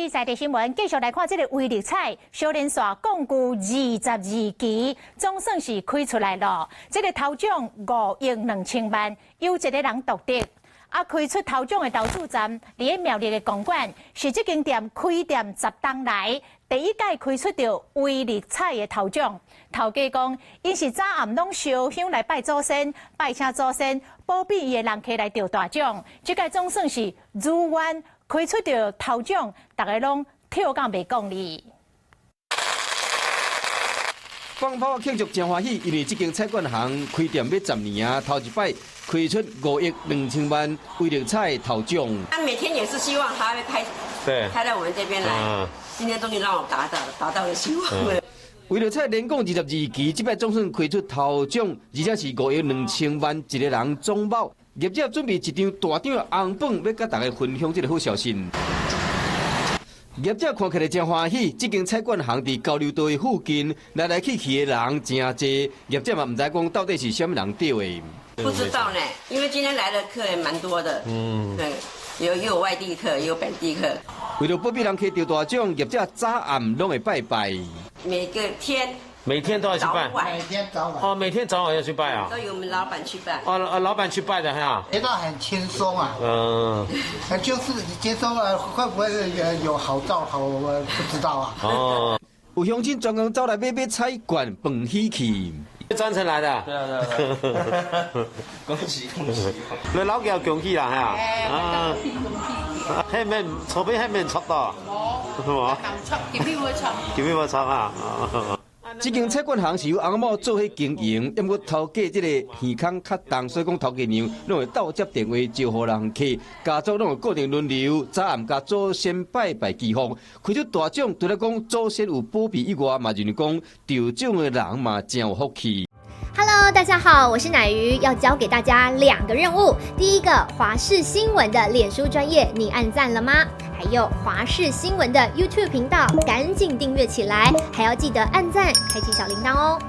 日在地新闻继续来看这个威力彩小连续共估22期，总算是开出来了。这个头奖5亿2000万，有一个人夺得。开出头奖的投注站，伫苗栗的公馆，是这间店开店10年来第一届开出到威力彩的头奖。头家讲，因是早暗拢烧香来拜祖先，拜请祖先，保庇伊的人客来得大奖。这届总算是如愿开出到头奖，大家拢跳到袂讲哩。放炮庆祝真欢喜，因为这间菜馆行开店要10年啊，头一摆开出5亿2000万威力彩头奖。他每天也是希望他会开到我们这边来。今天终于让我达到了希望了。威力彩连共22期，这摆总算开出头奖，而且是5亿2000万，一个人总包。业者准备一张大张的红本，要甲大家分享这个好消息。业者看起来真欢喜，这间菜馆行伫交流道的附近，来去的人真多。业者嘛唔知讲到底是什么人钓的。不知道呢，因为今天来的客人蛮多的。对，有外地客，也有本地客。为了保庇人客钓大奖，业者早暗拢会拜拜。每天都要去拜，每天早晚每天早晚要去拜啊，都由我们老板去拜。老板去拜的哈，觉得很轻松啊。就是接收了，会不会有好兆头，我们不知道啊。有乡亲专工走来买菜馆饭喜气。专程来的。对啊，恭喜！你老叫恭喜啦哈。迄面草边迄面插到。冇。今日冇插啊。这间菜馆行是由翁某做伙经营，因为头家这个耳孔较重，所以讲头家娘拢会倒接电话招呼人客，家族拢会固定轮流，早暗甲祖先拜拜祈福。开出大奖，除了讲祖先有保庇以外，嘛认为讲得奖的人嘛真有福气。Hello， 大家好，我是乃瑜，要教给大家2个任务。第一个，华视新闻的脸书专页，你按赞了吗？还有华视新闻的 YouTube 频道，赶紧订阅起来，还要记得按赞，开启小铃铛哦。